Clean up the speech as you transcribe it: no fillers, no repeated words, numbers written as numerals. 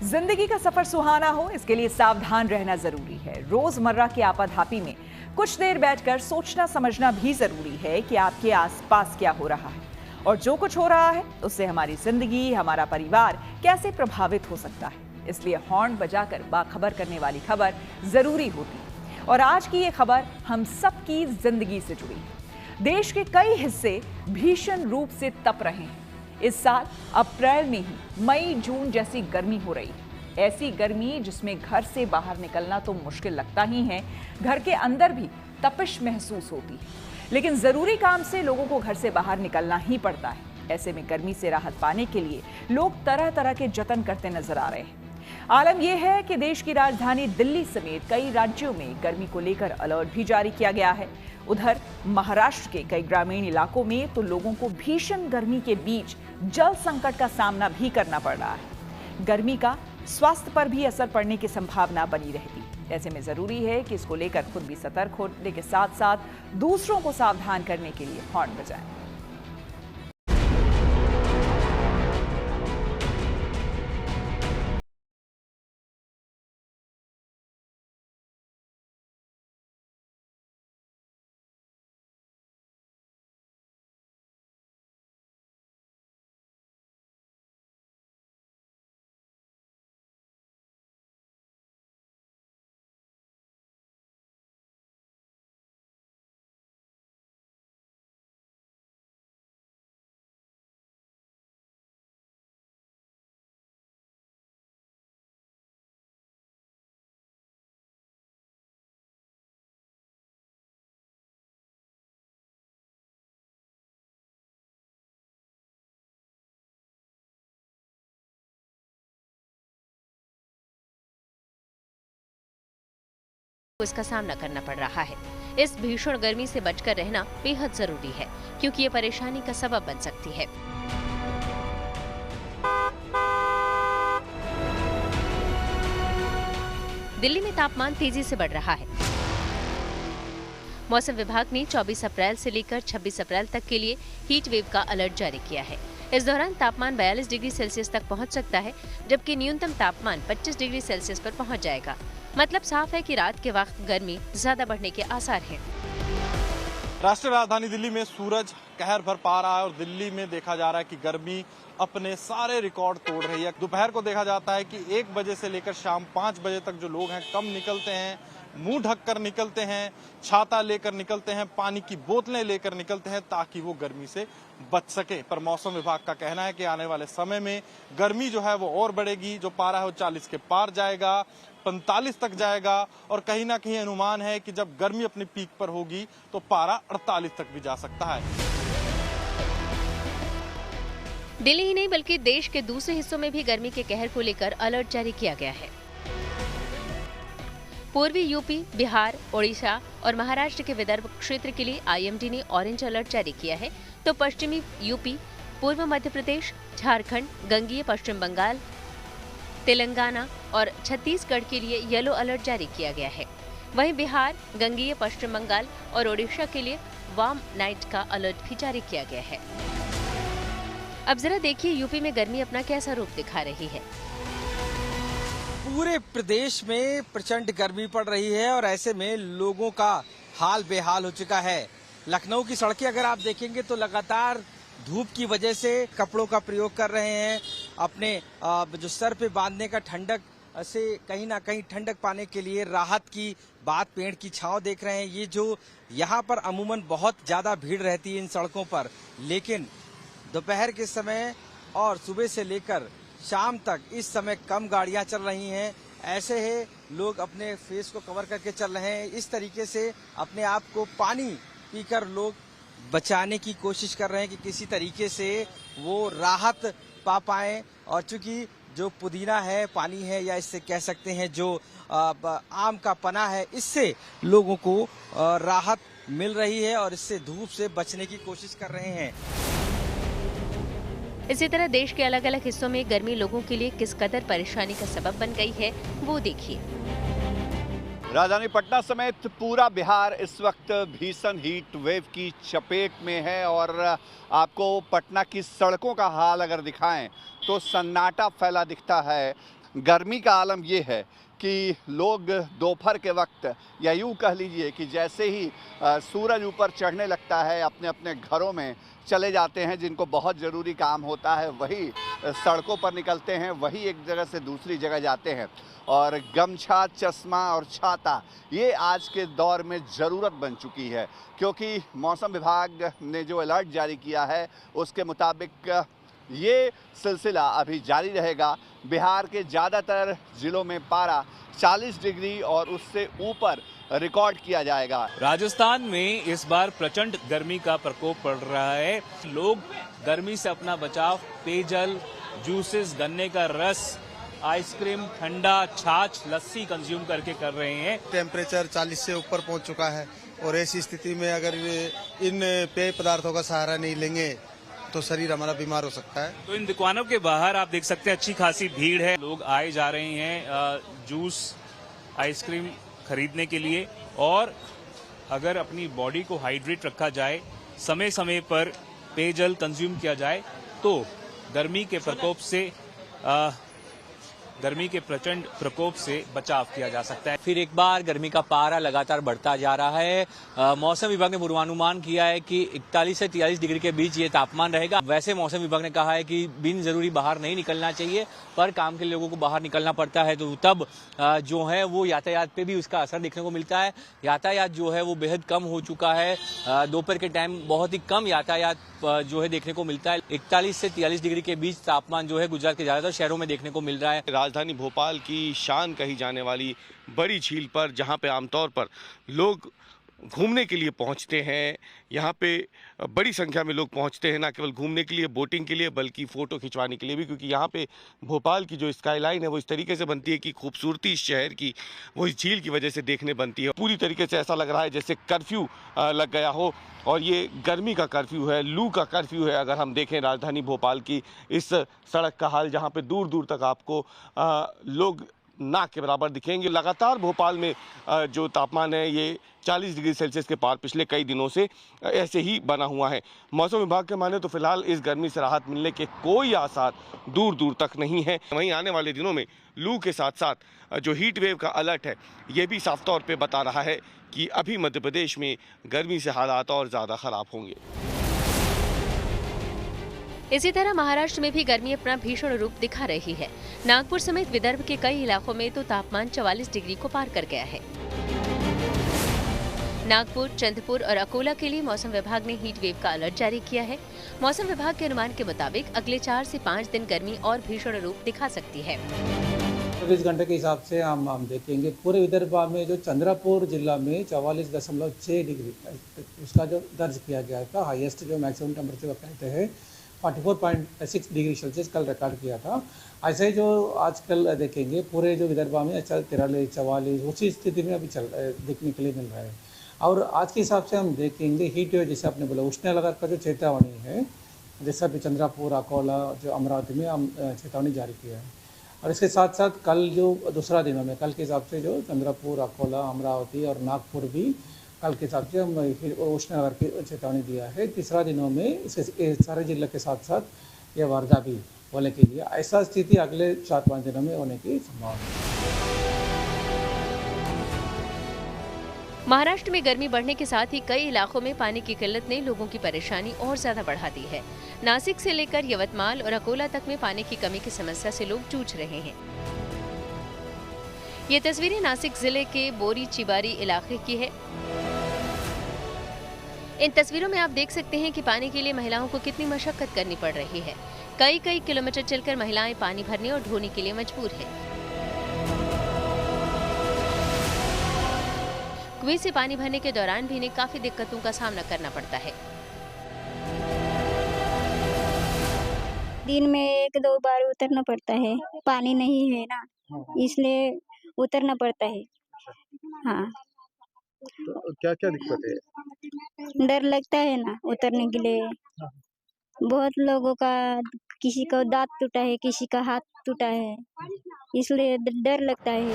जिंदगी का सफर सुहाना हो, इसके लिए सावधान रहना जरूरी है। रोजमर्रा की आपाधापी में कुछ देर बैठकर सोचना समझना भी जरूरी है कि आपके आसपास क्या हो रहा है और जो कुछ हो रहा है उससे हमारी जिंदगी, हमारा परिवार कैसे प्रभावित हो सकता है। इसलिए हॉर्न बजाकर बाखबर करने वाली खबर जरूरी होती है। और आज की ये खबर हम सबकी जिंदगी से जुड़ी है। देश के कई हिस्से भीषण रूप से तप रहे हैं। इस साल अप्रैल में ही मई जून जैसी गर्मी हो रही है। ऐसी गर्मी जिसमें घर से बाहर निकलना तो मुश्किल लगता ही है, घर के अंदर भी तपिश महसूस होती है। लेकिन जरूरी काम से लोगों को घर से बाहर निकलना ही पड़ता है। ऐसे में गर्मी से राहत पाने के लिए लोग तरह तरह के जतन करते नजर आ रहे हैं। आलम यह है कि देश की राजधानी दिल्ली समेत कई राज्यों में गर्मी को लेकर अलर्ट भी जारी किया गया है। उधर महाराष्ट्र के कई ग्रामीण इलाकों में तो लोगों को भीषण गर्मी के बीच जल संकट का सामना भी करना पड़ रहा है। गर्मी का स्वास्थ्य पर भी असर पड़ने की संभावना बनी रहती है। ऐसे में जरूरी है कि इसको लेकर खुद भी सतर्क होने के साथ साथ दूसरों को सावधान करने के लिए हॉर्न बजाएं। इसका सामना करना पड़ रहा है। इस भीषण गर्मी से बचकर रहना बेहद जरूरी है, क्योंकि ये परेशानी का सबब बन सकती है। दिल्ली में तापमान तेजी से बढ़ रहा है। मौसम विभाग ने 24 अप्रैल से लेकर 26 अप्रैल तक के लिए हीट वेव का अलर्ट जारी किया है। इस दौरान तापमान 42 डिग्री सेल्सियस तक पहुंच सकता है, जबकि न्यूनतम तापमान 25 डिग्री सेल्सियस पर पहुंच जाएगा। मतलब साफ है कि रात के वक्त गर्मी ज्यादा बढ़ने के आसार हैं। राष्ट्रीय राजधानी दिल्ली में सूरज कहर भर पा रहा है और दिल्ली में देखा जा रहा है कि गर्मी अपने सारे रिकॉर्ड तोड़ रही है। दोपहर को देखा जाता है कि 1 बजे से लेकर शाम 5 बजे तक जो लोग हैं कम निकलते हैं, मुंह ढककर निकलते हैं, छाता लेकर निकलते हैं, पानी की बोतलें लेकर निकलते हैं ताकि वो गर्मी से बच सके। पर मौसम विभाग का कहना है कि आने वाले समय में गर्मी जो है वो और बढ़ेगी। जो पारा है वो 40 के पार जाएगा, 45 तक जाएगा और कहीं ना कहीं अनुमान है कि जब गर्मी अपनी पीक पर होगी तो पारा 48 तक भी जा सकता है। दिल्ली ही नहीं बल्कि देश के दूसरे हिस्सों में भी गर्मी के कहर को लेकर अलर्ट जारी किया गया है। पूर्वी यूपी, बिहार, ओडिशा और महाराष्ट्र के विदर्भ क्षेत्र के लिए आईएमडी ने ऑरेंज अलर्ट जारी किया है, तो पश्चिमी यूपी, पूर्व मध्य प्रदेश, झारखंड, गंगीय पश्चिम बंगाल, तेलंगाना और छत्तीसगढ़ के लिए येलो अलर्ट जारी किया गया है। वहीं बिहार, गंगीय पश्चिम बंगाल और ओडिशा के लिए वार्म नाइट का अलर्ट भी जारी किया गया है। अब जरा देखिए यूपी में गर्मी अपना कैसा रूप दिखा रही है। पूरे प्रदेश में प्रचंड गर्मी पड़ रही है और ऐसे में लोगों का हाल बेहाल हो चुका है। लखनऊ की सड़कें अगर आप देखेंगे तो लगातार धूप की वजह से कपड़ों का प्रयोग कर रहे हैं। अपने जो सर पे बांधने का ठंडक से कहीं ना कहीं ठंडक पाने के लिए राहत की बात पेड़ की छांव देख रहे हैं। ये जो यहाँ पर अमूमन बहुत ज्यादा भीड़ रहती है इन सड़कों पर, लेकिन दोपहर के समय और सुबह से लेकर शाम तक इस समय कम गाड़ियां चल रही हैं। ऐसे है लोग अपने फेस को कवर करके चल रहे हैं। इस तरीके से अपने आप को पानी पीकर लोग बचाने की कोशिश कर रहे हैं कि किसी तरीके से वो राहत पा पाएं। और चूंकि जो पुदीना है, पानी है, या इससे कह सकते हैं जो आम का पना है, इससे लोगों को राहत मिल रही है और इससे धूप से बचने की कोशिश कर रहे हैं। इसी तरह देश के अलग अलग हिस्सों में गर्मी लोगों के लिए किस कदर परेशानी का सबब बन गई है, वो देखिए। राजधानी पटना समेत पूरा बिहार इस वक्त भीषण हीट वेव की चपेट में है और आपको पटना की सड़कों का हाल अगर दिखाएं तो सन्नाटा फैला दिखता है। गर्मी का आलम ये है कि लोग दोपहर के वक्त या यूँ कह लीजिए कि जैसे ही सूरज ऊपर चढ़ने लगता है अपने अपने घरों में चले जाते हैं, जिनको बहुत ज़रूरी काम होता है वही सड़कों पर निकलते हैं, वही एक जगह से दूसरी जगह जाते हैं। और गमछा, चश्मा और छाता ये आज के दौर में ज़रूरत बन चुकी है, क्योंकि मौसम विभाग ने जो अलर्ट जारी किया है उसके मुताबिक ये सिलसिला अभी जारी रहेगा। बिहार के ज़्यादातर ज़िलों में पारा 40 डिग्री और उससे ऊपर रिकॉर्ड किया जाएगा। राजस्थान में इस बार प्रचंड गर्मी का प्रकोप पड़ रहा है। लोग गर्मी से अपना बचाव पेयजल, जूसेस, गन्ने का रस, आइसक्रीम, ठंडा, छाछ, लस्सी कंज्यूम करके कर रहे हैं। टेम्परेचर 40 से ऊपर पहुंच चुका है और ऐसी स्थिति में अगर इन पेय पदार्थों का सहारा नहीं लेंगे तो शरीर हमारा बीमार हो सकता है। तो इन दुकानों के बाहर आप देख सकते हैं अच्छी खासी भीड़ है। लोग आए जा रहे हैं जूस, आइसक्रीम खरीदने के लिए। और अगर अपनी बॉडी को हाइड्रेट रखा जाए, समय समय पर पेयजल कंज्यूम किया जाए, तो गर्मी के प्रचंड प्रकोप से बचाव किया जा सकता है। फिर एक बार गर्मी का पारा लगातार बढ़ता जा रहा है। मौसम विभाग ने पूर्वानुमान किया है कि 41 से 43 डिग्री के बीच ये तापमान रहेगा। वैसे मौसम विभाग ने कहा है कि बिन जरूरी बाहर नहीं निकलना चाहिए, पर काम के लोगों को बाहर निकलना पड़ता है तो तब जो है वो यातायात पे भी उसका असर देखने को मिलता है। यातायात जो है वो बेहद कम हो चुका है। दोपहर के टाइम बहुत ही कम यातायात जो है देखने को मिलता है। 41 से 43 डिग्री के बीच तापमान जो है गुजरात के ज्यादातर शहरों में देखने को मिल रहा है। राजधानी भोपाल की शान कही जाने वाली बड़ी झील पर, जहां पे आमतौर पर लोग घूमने के लिए पहुंचते हैं, यहाँ पे बड़ी संख्या में लोग पहुंचते हैं, ना केवल घूमने के लिए, बोटिंग के लिए, बल्कि फ़ोटो खिंचवाने के लिए भी, क्योंकि यहाँ पे भोपाल की जो स्काईलाइन है वो इस तरीके से बनती है कि खूबसूरती इस शहर की वो इस झील की वजह से देखने बनती है। पूरी तरीके से ऐसा लग रहा है जैसे कर्फ्यू लग गया हो, और ये गर्मी का कर्फ्यू है, लू का कर्फ्यू है। अगर हम देखें राजधानी भोपाल की इस सड़क का हाल, जहाँ पे दूर दूर तक आपको लोग नाक के बराबर दिखेंगे। लगातार भोपाल में जो तापमान है ये 40 डिग्री सेल्सियस के पार पिछले कई दिनों से ऐसे ही बना हुआ है। मौसम विभाग के माने तो फिलहाल इस गर्मी से राहत मिलने के कोई आसार दूर दूर तक नहीं है। वहीं आने वाले दिनों में लू के साथ साथ जो हीट वेव का अलर्ट है ये भी साफ तौर पे बता रहा है कि अभी मध्य प्रदेश में गर्मी से हालात और ज़्यादा ख़राब होंगे। इसी तरह महाराष्ट्र में भी गर्मी अपना भीषण रूप दिखा रही है। नागपुर समेत विदर्भ के कई इलाकों में तो तापमान 44 डिग्री को पार कर गया है। नागपुर, चंद्रपुर और अकोला के लिए मौसम विभाग ने हीट वेव का अलर्ट जारी किया है। मौसम विभाग के अनुमान के मुताबिक अगले 4 से 5 दिन गर्मी और भीषण रूप दिखा सकती है। 24 घंटे के हिसाब से हम देखेंगे पूरे विदर्भ में जो चंद्रपुर जिला में 44.6 डिग्री उसका जो दर्ज किया गया था, हाईएस्ट जो मैक्सिमम टेम्परेचर कहते हैं 44.6 डिग्री सेल्सियस कल रिकॉर्ड किया था। ऐसे ही जो आजकल देखेंगे पूरे जो विदर्भ में 43, 44 उसी स्थिति में अभी देखने के लिए मिल रहा है। और आज के हिसाब से हम देखेंगे हीट वेव, जैसे आपने बोला उष्ण लहर का जो चेतावनी है, जैसे अभी चंद्रपुर, अकोला, जो अमरावती में हम चेतावनी जारी किया है। और इसके साथ साथ कल जो दूसरा दिनों में कल के हिसाब से जो चंद्रपुर, अकोला, अमरावती और नागपुर भी कल के हिसाब से हम उष्ण लहर की चेतावनी दिया है। तीसरा दिनों में इसके सारे जिले के साथ साथ ये वर्धा भी होने के लिए ऐसा स्थिति अगले 4-5 दिनों में होने की संभावना है। महाराष्ट्र में गर्मी बढ़ने के साथ ही कई इलाकों में पानी की किल्लत ने लोगों की परेशानी और ज्यादा बढ़ा दी है। नासिक से लेकर यवतमाल और अकोला तक में पानी की कमी की समस्या से लोग जूझ रहे हैं। ये तस्वीरें नासिक जिले के बोरी चिबारी इलाके की है। इन तस्वीरों में आप देख सकते हैं कि पानी के लिए महिलाओं को कितनी मशक्कत करनी पड़ रही है। कई किलोमीटर चलकर महिलाएं पानी भरने और ढोने के लिए मजबूर हैं। कुएं से पानी भरने के दौरान भी इन्हें काफी दिक्कतों का सामना करना पड़ता है। दिन में 1-2 बार उतरना पड़ता है, पानी नहीं है ना, इसलिए उतरना पड़ता है। हाँ, तो क्या क्या दिक्कत है? डर लगता है ना उतरने के लिए। बहुत लोगों का, किसी का दांत टूटा है, किसी का हाथ टूटा है, इसलिए डर लगता है।